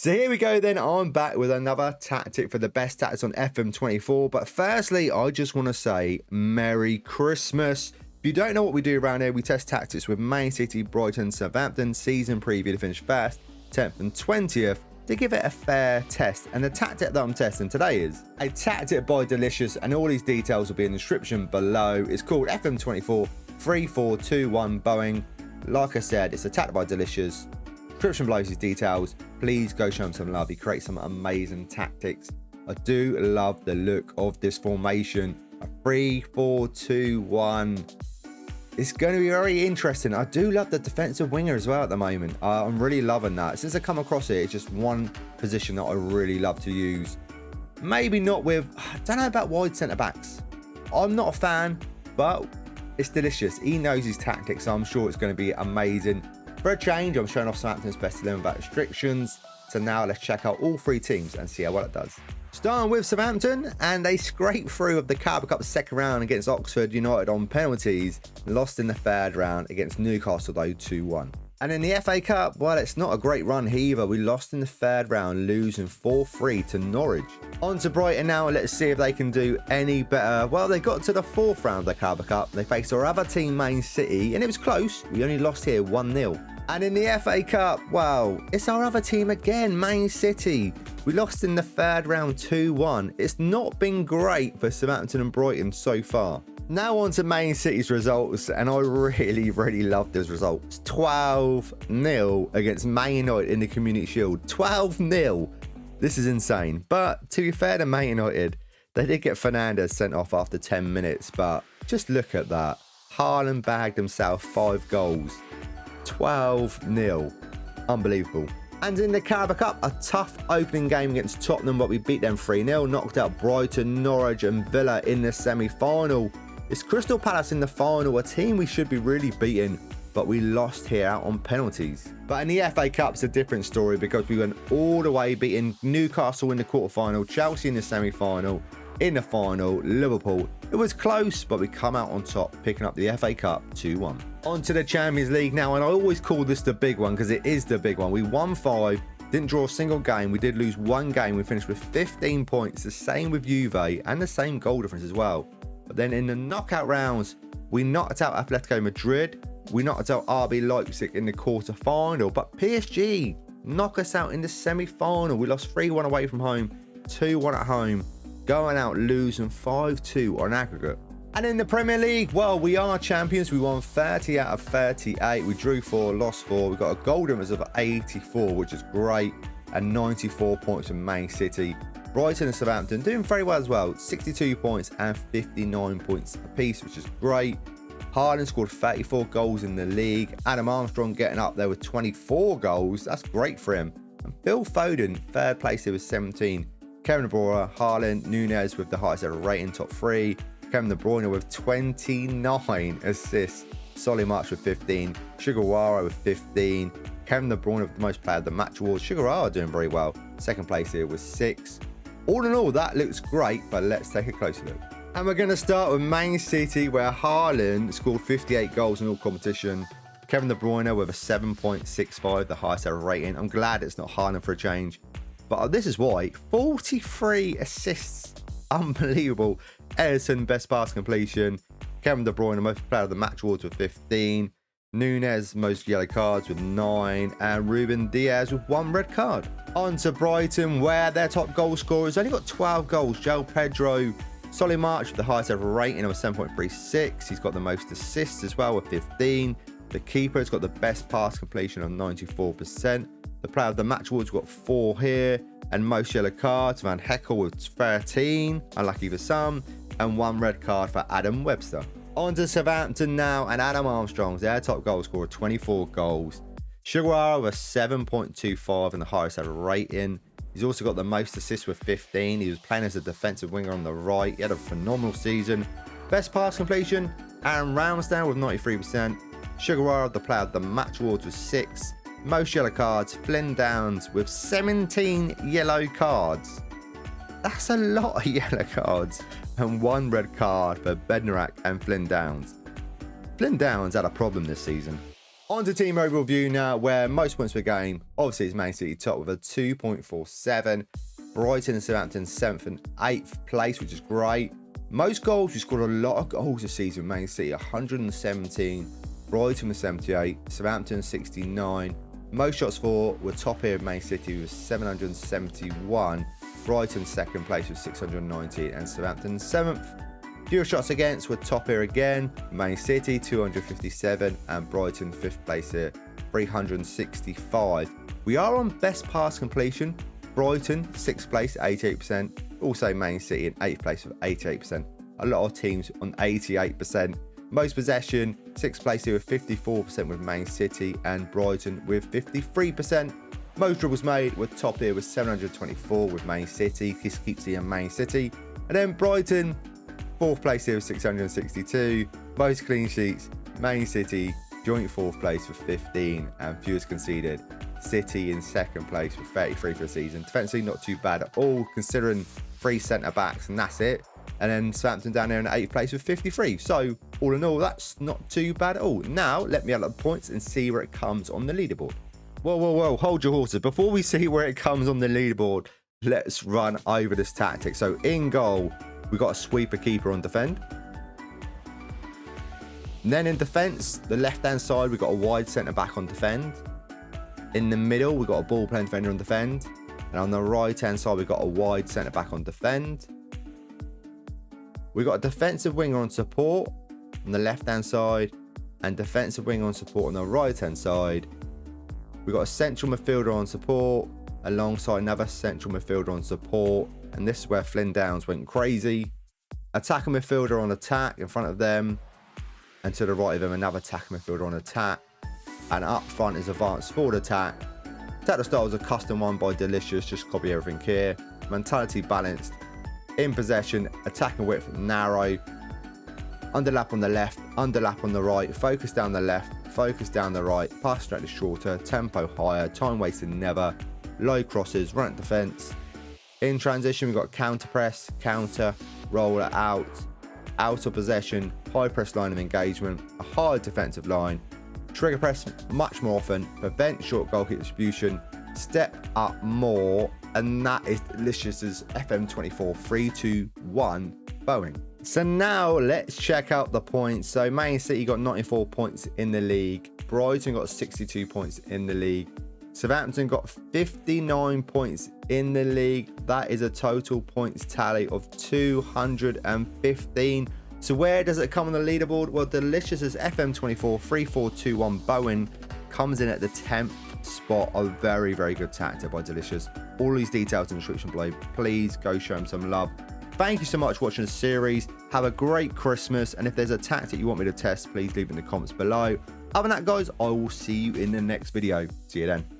So here we go then, I'm back with another tactic for the best tactics on FM24. But firstly, I just want to say Merry Christmas. If you don't know what we do around here, we test tactics with Man City, Brighton, Southampton, season preview to finish 1st, 10th and 20th to give it a fair test. And the tactic that I'm testing today is a tactic by Delicious, and all these details will be in the description below. It's called FM24 3421 BOING. Like I said, it's a tactic by Delicious. Description below these details. Please go show him some love. He creates some amazing tactics. I do love the look of this formation. A 3-4-2-1. It's going to be very interesting. I do love the defensive winger as well at the moment. I'm really loving that. Since I come across it, it's just one position that I really love to use. Maybe not with, I don't know about wide centre backs. I'm not a fan, but it's Delicious. He knows his tactics, so I'm sure it's going to be amazing. For a change, I'm showing off Southampton's best 11 without restrictions. So now let's check out all three teams and see how well it does. Starting with Southampton, and they scraped through of the Carabao Cup second round against Oxford United on penalties. Lost in the third round against Newcastle though 2-1. And in the FA Cup, well, it's not a great run either. We lost in the third round, losing 4-3 to Norwich. On to Brighton now, let's see if they can do any better. Well, they got to the fourth round of the Carabao Cup. They faced our other team, Man City, and it was close. We only lost here 1-0. And in the FA Cup, well, it's our other team again, Man City. We lost in the third round 2-1. It's not been great for Southampton and Brighton so far. Now on to Man City's results, and I really love those results. 12-0 against Man United in the Community Shield. 12-0. This is insane. But to be fair to Man United, they did get Fernandes sent off after 10 minutes, but just look at that. Haaland bagged himself 5 goals. 12-0. Unbelievable. And in the Carabao Cup, a tough opening game against Tottenham, but we beat them 3-0. Knocked out Brighton, Norwich and Villa in the semi-final. It's Crystal Palace in the final, a team we should be really beating, but we lost here out on penalties. But in the FA Cup, it's a different story because we went all the way, beating Newcastle in the quarterfinal, Chelsea in the semi-final, in the final, Liverpool. It was close, but we come out on top, picking up the FA Cup 2-1. On to the Champions League now, and I always call this the big one because it is the big one. We won 5, didn't draw a single game. We did lose 1 game. We finished with 15 points, the same with Juve, and the same goal difference as well. But then in the knockout rounds, we knocked out Atletico Madrid. We knocked out RB Leipzig in the quarter-final, but PSG knocked us out in the semi-final. We lost 3-1 away from home, 2-1 at home, going out losing 5-2 on aggregate. And in the Premier League, well, we are champions. We won 30 out of 38. We drew 4, lost 4. We got a goal difference of 84, which is great, and 94 points from Man City. Brighton and Southampton doing very well as well. 62 points and 59 points apiece, which is great. Haaland scored 34 goals in the league. Adam Armstrong getting up there with 24 goals. That's great for him. And Phil Foden, third place here with 17. Kevin De Bruyne, Haaland, Nunez with the highest ever rating, top 3. Kevin De Bruyne with 29 assists. Solly March with 15. Sugawara with 15. Kevin De Bruyne with the most player of the match awards. Sugawara doing very well. Second place here with 6. All in all, that looks great, but let's take a closer look. And we're going to start with Man City, where Haaland scored 58 goals in all competition. Kevin De Bruyne with a 7.65, the highest ever rating. I'm glad it's not Haaland for a change. But this is why. 43 assists. Unbelievable. Ederson, best pass completion. Kevin De Bruyne, most player of the match awards with 15. Nunez, most yellow cards with 9. And Ruben Diaz with 1 red card. On to Brighton, where their top goal scorers only got 12 goals. João Pedro, Solly March with the highest ever rating of 7.36. He's got the most assists as well with 15. The keeper has got the best pass completion of 94%. The player of the match awards got 4 here. And most yellow cards, Van Heckel with 13, unlucky for some. And 1 red card for Adam Webster. On to Southampton now, and Adam Armstrong's their top goal scorer, 24 goals. Sugawara with 7.25 and the highest ever rating. He's also got the most assists with 15. He was playing as a defensive winger on the right. He had a phenomenal season. Best pass completion, Aaron Ramsdale with 93%. Sugawara, the player of the match awards, with 6. Most yellow cards, Flynn Downs with 17 yellow cards. That's a lot of yellow cards. And 1 red card for Bednarak and Flynn Downs. Flynn Downs had a problem this season. On to team overall view now, where most points per game, obviously, is Man City top with a 2.47. Brighton and Southampton 7th and 8th place, which is great. Most goals, we scored a lot of goals this season. Man City 117, Brighton with 78, Southampton 69. Most shots for were top here of Man City with 771, Brighton second place with 619, and Southampton 7th. Fewer shots against were top here again, Man City 257 and Brighton 5th place here 365. We are on best pass completion, Brighton 6th place 88%, also Man City in 8th place with 88%. A lot of teams on 88%. Most possession, 6th place here with 54% with Man City and Brighton with 53%. Most dribbles made were top here with 724 with Man City, this keeps seeing Man City. And then Brighton 4th place here with 662. Most clean sheets, Man City, joint 4th place with 15 and fewest conceded. City in 2nd place with 33 for the season. Defensively not too bad at all, considering 3 centre backs and that's it. And then Southampton down there in 8th place with 53. So all in all, that's not too bad at all. Now let me add up the points and see where it comes on the leaderboard. Whoa, hold your horses. Before we see where it comes on the leaderboard, let's run over this tactic. So in goal, we got a sweeper keeper on defend. And then in defence, the left-hand side, we got a wide centre-back on defend. In the middle, we got a ball-playing defender on defend. And on the right-hand side, we got a wide centre-back on defend. We got a defensive winger on support on the left-hand side. And defensive winger on support on the right-hand side. We got a central midfielder on support alongside another central midfielder on support. And this is where Flynn Downs went crazy. Attacker midfielder on attack in front of them. And to the right of him, another attacker midfielder on attack. And up front is advanced forward attack. Tactical style is a custom one by Delicious. Just copy everything here. Mentality balanced. In possession. Attacking width narrow. Underlap on the left. Underlap on the right. Focus down the left. Focus down the right. Pass straight shorter. Tempo higher. Time wasted never. Low crosses. Run at defence. In transition, we've got counter press, counter, roll it out of possession, high press line of engagement, a hard defensive line, trigger press much more often, prevent short goal kick distribution, step up more, and that is Delicious's FM24 3-2-1 BOING. So now let's check out the points. So Man City got 94 points in the league, Brighton got 62 points in the league, Southampton got 59 points in the league. That is a total points tally of 215. So where does it come on the leaderboard? Well, Delicious's FM24 3-4-2-1 BOING comes in at the 10th spot. A very, very good tactic by Delicious. All these details in the description below. Please go show him some love. Thank you so much for watching the series. Have a great Christmas. And if there's a tactic you want me to test, please leave it in the comments below. Other than that, guys, I will see you in the next video. See you then.